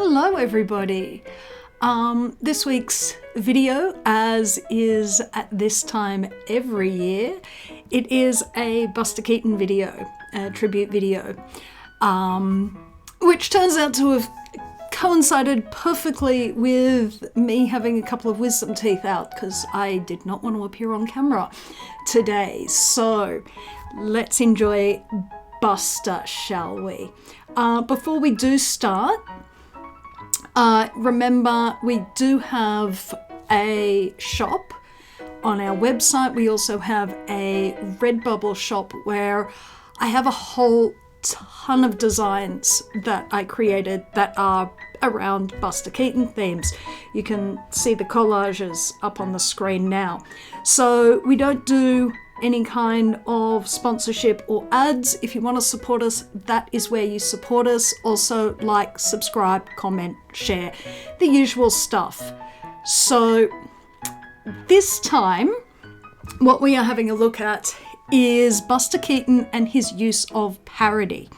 Hello everybody! This week's video, as is at this time every year, it is a Buster Keaton video, a tribute video, which turns out to have coincided perfectly with me having a couple of wisdom teeth out because I did not want to appear on camera today. So let's enjoy Buster, shall we? Before we do start, remember we do have a shop on our website. We also have a Redbubble shop where I have a whole ton of designs that I created that are around Buster Keaton themes. You can see the collages up on the screen now. So we don't do any kind of sponsorship or ads. If you want to support us, that is where you support us. Also, like, subscribe, comment, share, the usual stuff. So this time, what we are having a look at is Buster Keaton and his use of parody.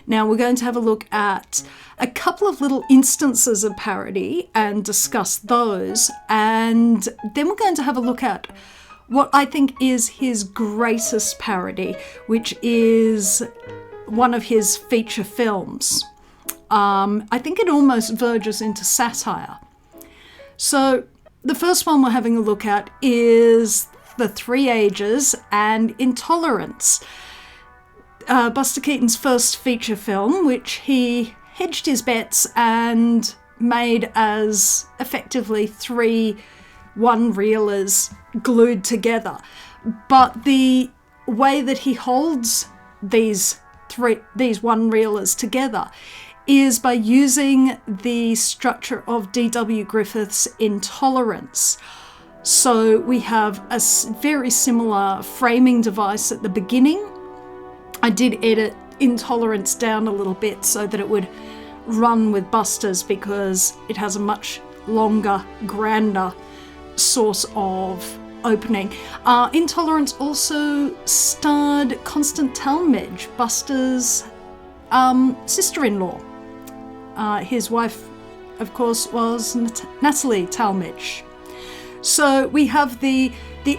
Now we're going to have a look at a couple of little instances of parody and discuss those, and then we're going to have a look at what I think is his greatest parody, which is one of his feature films. I think it almost verges into satire. So the first one we're having a look at is The Three Ages and Intolerance. Buster Keaton's first feature film, which he hedged his bets and made as effectively three one-reelers glued together. But the way that he holds these one-reelers together is by using the structure of D.W. Griffith's Intolerance. So we have a very similar framing device at the beginning. I did edit Intolerance down a little bit so that it would run with Buster's because it has a much longer, grander source of opening. Intolerance also starred Constance Talmadge, Buster's sister-in-law. His wife, of course, was Natalie Talmadge. So we have the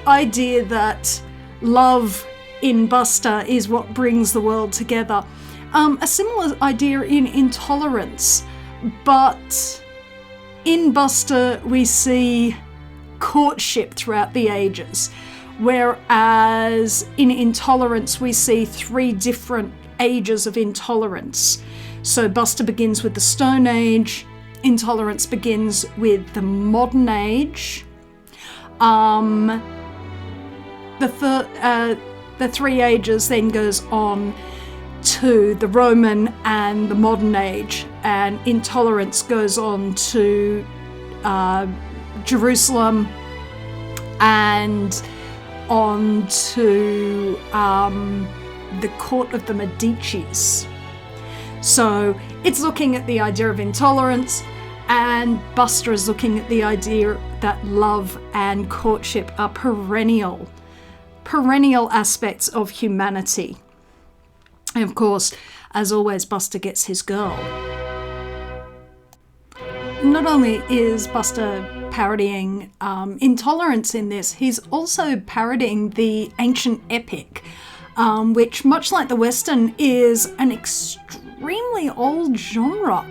idea that love in Buster is what brings the world together. A similar idea in Intolerance, but in Buster we see courtship throughout the ages, whereas in Intolerance we see three different ages of intolerance. So Buster begins with the Stone Age, Intolerance begins with the Modern Age. The Three Ages then goes on to the Roman and the Modern Age, and Intolerance goes on to Jerusalem and on to the court of the Medicis. So it's looking at the idea of intolerance, and Buster is looking at the idea that love and courtship are perennial aspects of humanity. And of course, as always, Buster gets his girl. Not only is Buster parodying Intolerance in this, he's also parodying the ancient epic, which, much like the Western, is an extremely old genre.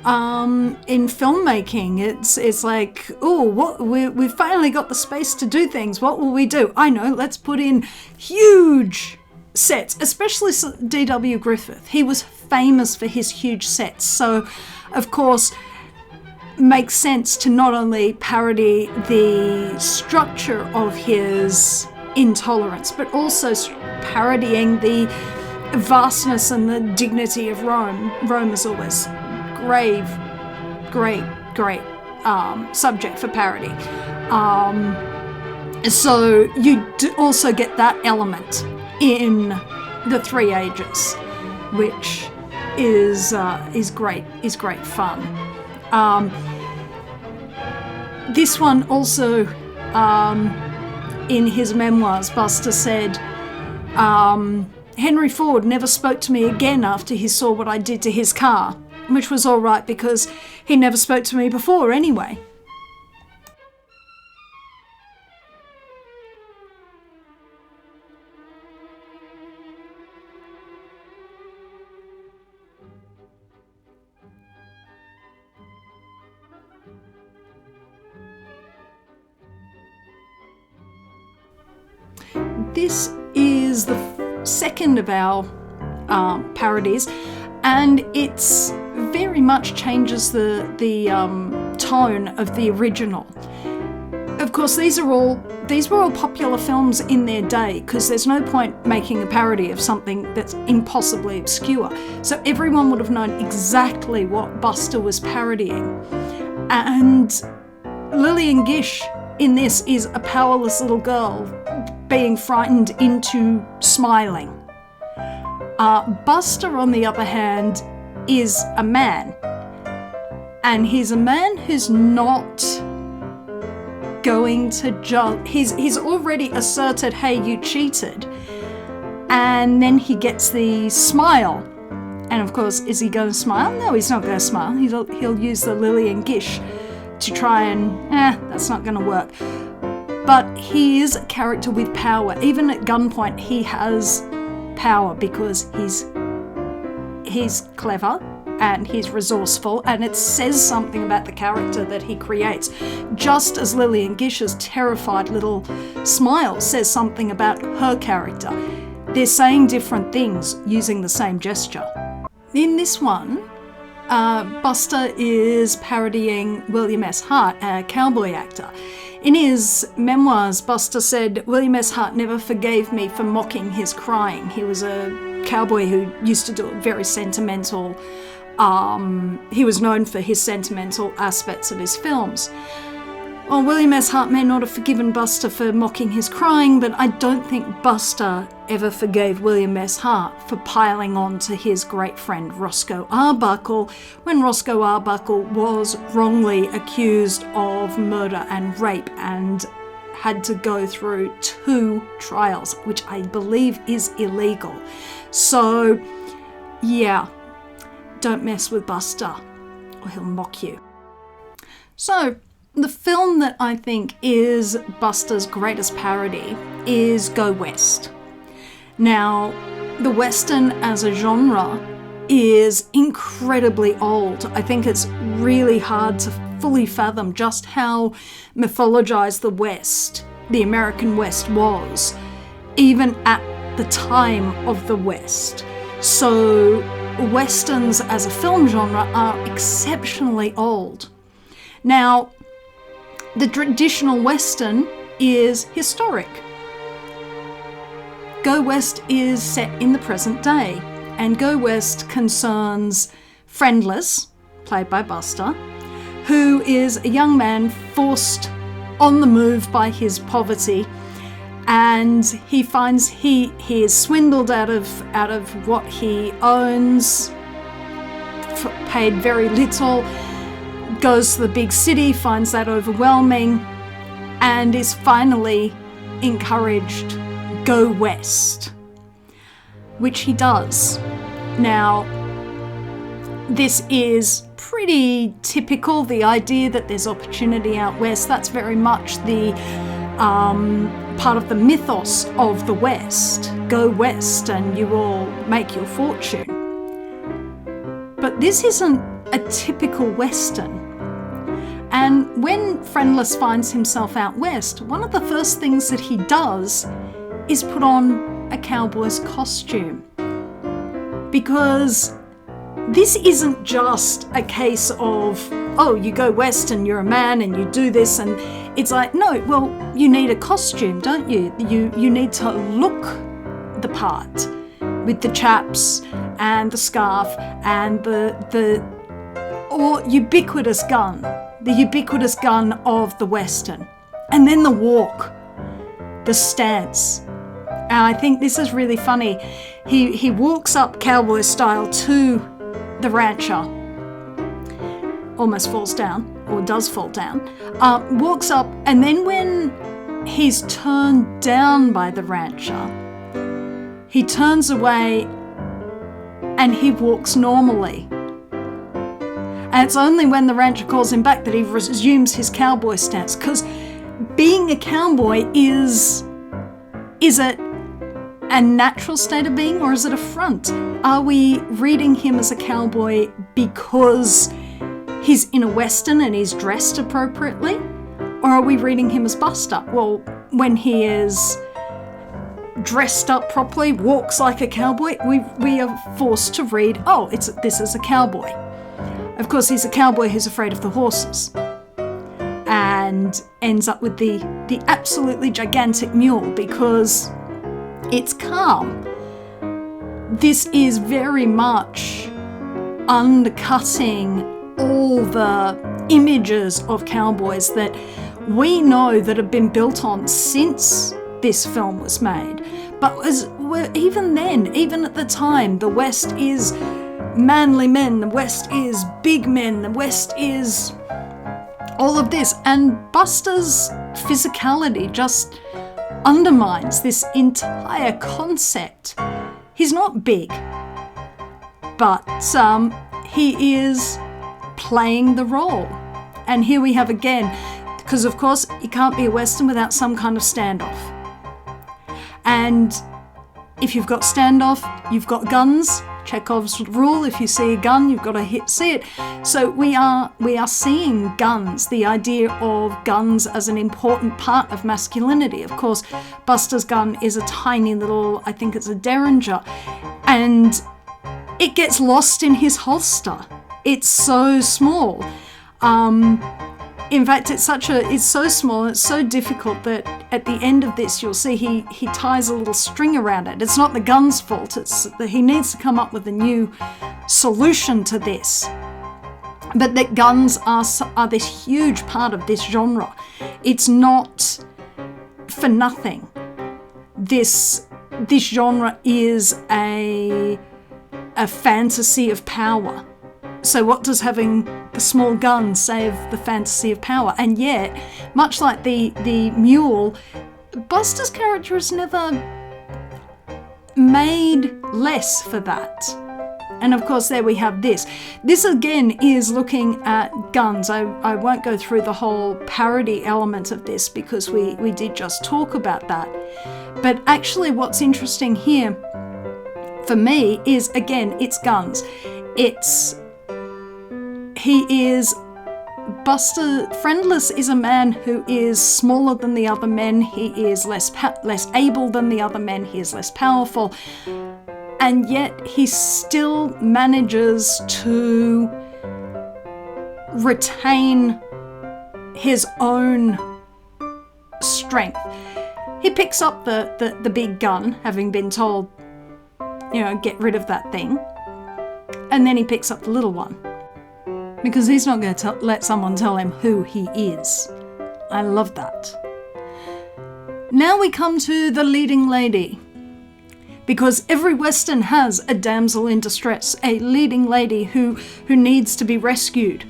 In filmmaking, it's like, oh, we've finally got the space to do things. What will we do? I know, let's put in huge sets, especially D.W. Griffith. He was famous for his huge sets. So, of course, makes sense to not only parody the structure of his Intolerance, but also parodying the vastness and the dignity of Rome. Rome is always great subject for parody. So you do also get that element in The Three Ages, which is great fun. This one also, in his memoirs, Buster said, Henry Ford never spoke to me again after he saw what I did to his car, which was all right because He never spoke to me before anyway. This is the second of our parodies, and it's very much changes the tone of the original. Of course, these were all popular films in their day, because there's no point making a parody of something that's impossibly obscure. So everyone would have known exactly what Buster was parodying. And Lillian Gish in this is a powerless little girl being frightened into smiling. Buster, on the other hand, is a man. And he's a man who's not going to just... He's already asserted, hey, you cheated. And then he gets the smile. And of course, is he going to smile? No, he's not going to smile. He'll use the Lillian Gish to try and... that's not going to work. But he is a character with power. Even at gunpoint, he has power because he's clever and he's resourceful, and it says something about the character that he creates. Just as Lillian Gish's terrified little smile says something about her character. They're saying different things using the same gesture. In this one, Buster is parodying William S. Hart, a cowboy actor. In his memoirs, Buster said, William S. Hart never forgave me for mocking his crying. He was a cowboy who used to do it very sentimental. He was known for his sentimental aspects of his films. Well, William S. Hart may not have forgiven Buster for mocking his crying, but I don't think Buster ever forgave William S. Hart for piling on to his great friend Roscoe Arbuckle when Roscoe Arbuckle was wrongly accused of murder and rape and had to go through 2 trials, which I believe is illegal. So, yeah, don't mess with Buster or he'll mock you. So, the film that I think is Buster's greatest parody is Go West. Now, the Western as a genre is incredibly old. I think it's really hard to fully fathom just how mythologized the West, the American West, was, even at the time of the West. So, Westerns as a film genre are exceptionally old. Now, the traditional Western is historic. Go West is set in the present day, and Go West concerns Friendless, played by Buster, who is a young man forced on the move by his poverty, and he finds he is swindled out of what he owns, paid very little, goes to the big city, finds that overwhelming, and is finally encouraged, go west, which he does. Now, this is pretty typical, the idea that there's opportunity out west. That's very much the part of the mythos of the West. Go west and you will make your fortune. But this isn't a typical Western. And when Friendless finds himself out west, one of the first things that he does is put on a cowboy's costume. Because this isn't just a case of, oh, you go west and you're a man and you do this, and it's like, no, well, you need a costume, don't you? You need to look the part with the chaps and the scarf and the ubiquitous gun, the ubiquitous gun of the Western. And then the walk, the stance. And I think this is really funny. He walks up cowboy style to the rancher, almost falls down, or does fall down, walks up, and then when he's turned down by the rancher, he turns away and he walks normally. And it's only when the rancher calls him back that he resumes his cowboy stance, because being a cowboy is it a natural state of being, or is it a front? Are we reading him as a cowboy because he's in a Western and he's dressed appropriately? Or are we reading him as Buster? Well, when he is dressed up properly, walks like a cowboy, we are forced to read, oh, this is a cowboy. Of course, he's a cowboy who's afraid of the horses, and ends up with the absolutely gigantic mule because it's calm. This is very much undercutting all the images of cowboys that we know that have been built on since this film was made. But even then, even at the time, the West is manly men, the West is big men, the West is all of this. And Buster's physicality just undermines this entire concept. He's not big, but he is playing the role. And here we have again, because of course you can't be a Western without some kind of standoff. And if you've got standoff, you've got guns. Chekhov's rule, if you see a gun, you've got to see it. So we are seeing guns, the idea of guns as an important part of masculinity. Of course, Buster's gun is a tiny little, I think it's a Derringer, and it gets lost in his holster. It's so small. In fact, it's so small, it's so difficult that at the end of this, you'll see he ties a little string around it. It's not the gun's fault, it's that he needs to come up with a new solution to this. But that guns are this huge part of this genre. It's not for nothing. This genre is a fantasy of power. So what does having a small gun save the fantasy of power? And yet, much like the mule, Buster's character is never made less for that. And of course, there we have this. This again is looking at guns. I won't go through the whole parody element of this because we did just talk about that. But actually what's interesting here for me is, again, it's guns. Friendless is a man who is smaller than the other men. He is less able than the other men. He is less powerful. And yet he still manages to retain his own strength. He picks up the big gun, having been told, get rid of that thing. And then he picks up the little one, because he's not going to let someone tell him who he is. I love that. Now we come to the leading lady, because every Western has a damsel in distress, a leading lady who needs to be rescued.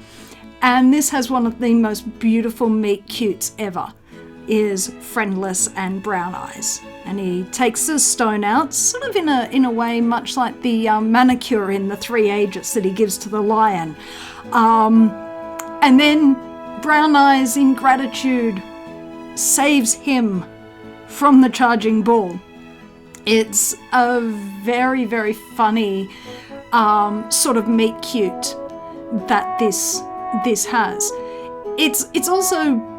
And this has one of the most beautiful meet cutes ever, is Friendless and Brown Eyes. And he takes the stone out, sort of in a way much like the manicure in the 3 Ages that he gives to the lion. And then Brown Eyes, in gratitude, saves him from the charging bull. It's a very, very funny sort of meet cute that this has. It's also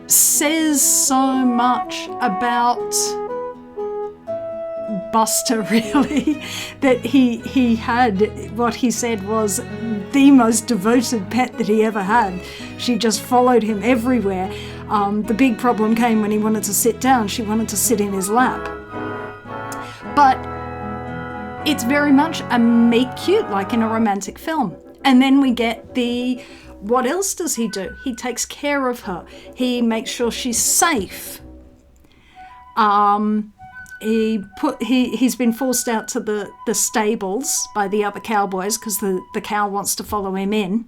says so much about Buster, really, that he had, what he said was the most devoted pet that he ever had. She just followed him everywhere. The big problem came when he wanted to sit down. She wanted to sit in his lap. But it's very much a meet cute, like in a romantic film. And then we get what else does he do? He takes care of her. He makes sure she's safe. He's been forced out to the stables by the other cowboys because the cow wants to follow him in.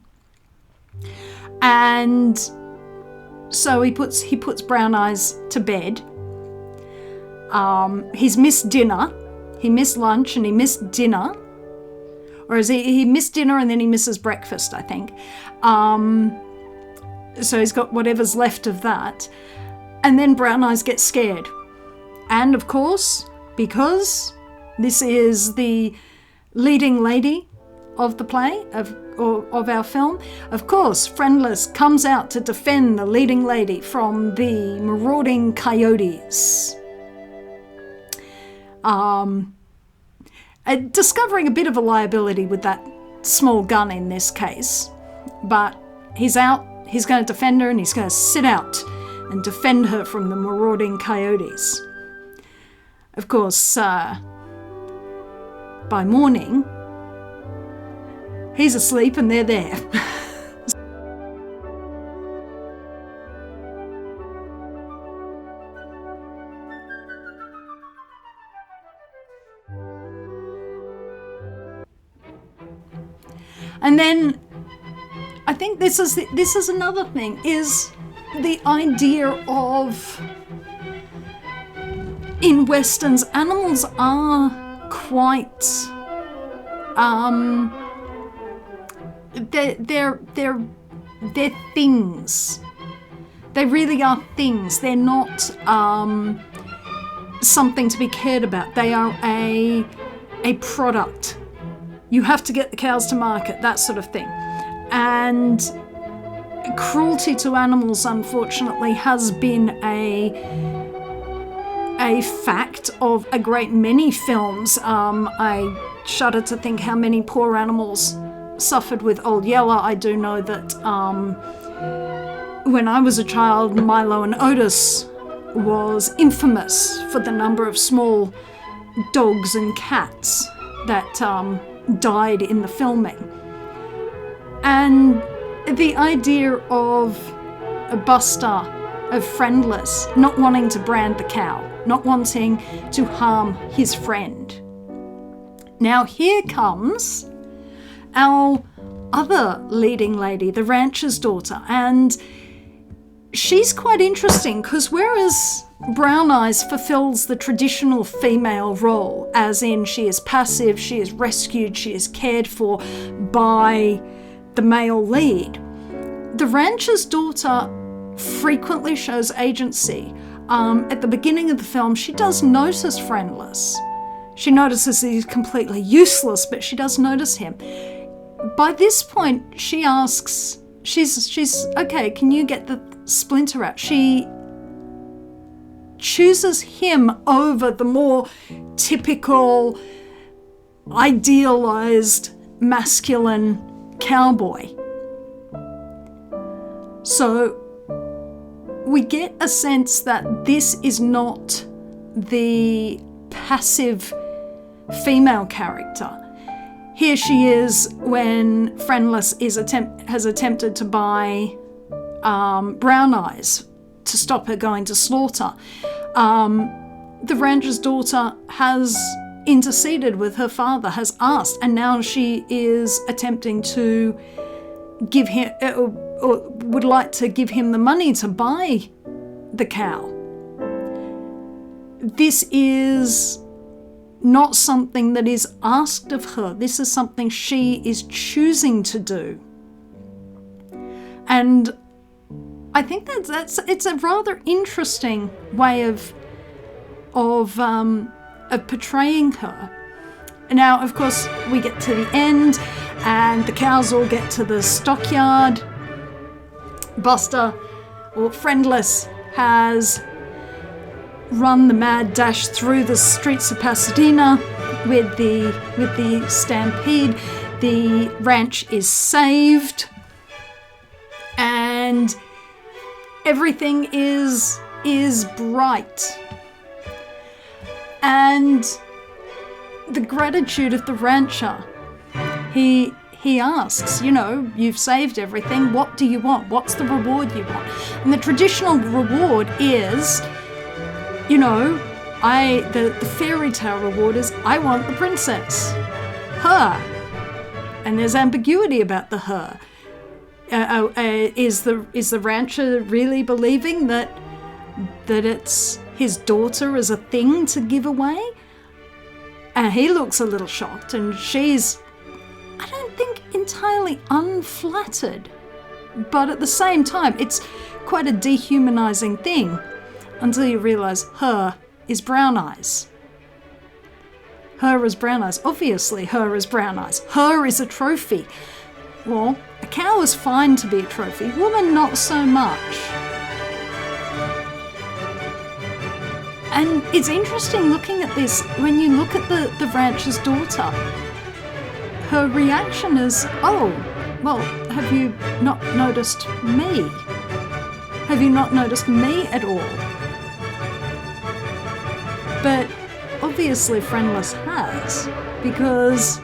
And so he puts Brown Eyes to bed. He's missed dinner. He missed lunch and he missed dinner. Or he missed dinner and then he misses breakfast, I think. So he's got whatever's left of that. And then Brown Eyes gets scared. And of course, because this is the leading lady of the play, of our film, of course, Friendless comes out to defend the leading lady from the marauding coyotes. Discovering a bit of a liability with that small gun in this case, but he's out, he's going to defend her, and he's going to sit out and defend her from the marauding coyotes. Of course, by morning, he's asleep and they're there. And then I think this is another thing, is the idea of, in Westerns, animals are quite they're things. They really are things. They're not something to be cared about. They are a product. You have to get the cows to market, that sort of thing. And cruelty to animals, unfortunately, has been a fact of a great many films. I shudder to think how many poor animals suffered with Old Yeller. I do know that when I was a child, Milo and Otis was infamous for the number of small dogs and cats that died in the filming. And the idea of a Buster, of Friendless, not wanting to brand the cow, not wanting to harm his friend. Now here comes our other leading lady, the rancher's daughter, and she's quite interesting because whereas Brown Eyes fulfills the traditional female role, as in she is passive, she is rescued, she is cared for by the male lead, the rancher's daughter frequently shows agency. At the beginning of the film, she does notice Friendless. She notices he's completely useless, but she does notice him. By this point, she asks, she's okay, can you get the splinter out? She chooses him over the more typical, idealized, masculine cowboy. So we get a sense that this is not the passive female character. Here she is when Friendless has attempted to buy Brown Eyes to stop her going to slaughter. The rancher's daughter has interceded with her father, has asked, and now she is attempting to give him, or would like to give him the money to buy the cow. This is not something that is asked of her. This is something she is choosing to do. And I think it's a rather interesting way of portraying her. Now, of course, we get to the end and the cows all get to the stockyard. Buster, or Friendless, has run the mad dash through the streets of Pasadena with the stampede. The ranch is saved and everything is bright. And the gratitude of the rancher, he asks, you've saved everything, what do you want? What's the reward you want? And the traditional reward is, the fairy tale reward is, I want the princess, her. And there's ambiguity about the her. Is the rancher really believing that it's his daughter as a thing to give away? And he looks a little shocked, and she's entirely unflattered. But at the same time, it's quite a dehumanizing thing until you realize her is brown eyes. Her is brown eyes. Obviously, her is brown eyes. Her is a trophy. Well, a cow is fine to be a trophy. Woman, not so much. And it's interesting looking at this. When you look at the rancher's daughter, her reaction is, oh, well, have you not noticed me? Have you not noticed me at all? But obviously Friendless has, because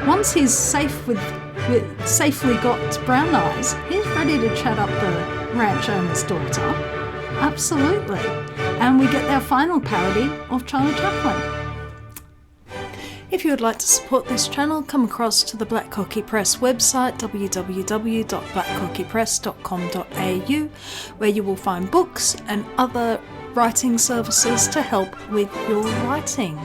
once he's safely got brown eyes, he's ready to chat up the ranch owner's daughter. Absolutely. And we get our final parody of Charlie Chaplin. If you would like to support this channel, come across to the Black Cockie Press website, www.blackcockiepress.com.au, where you will find books and other writing services to help with your writing.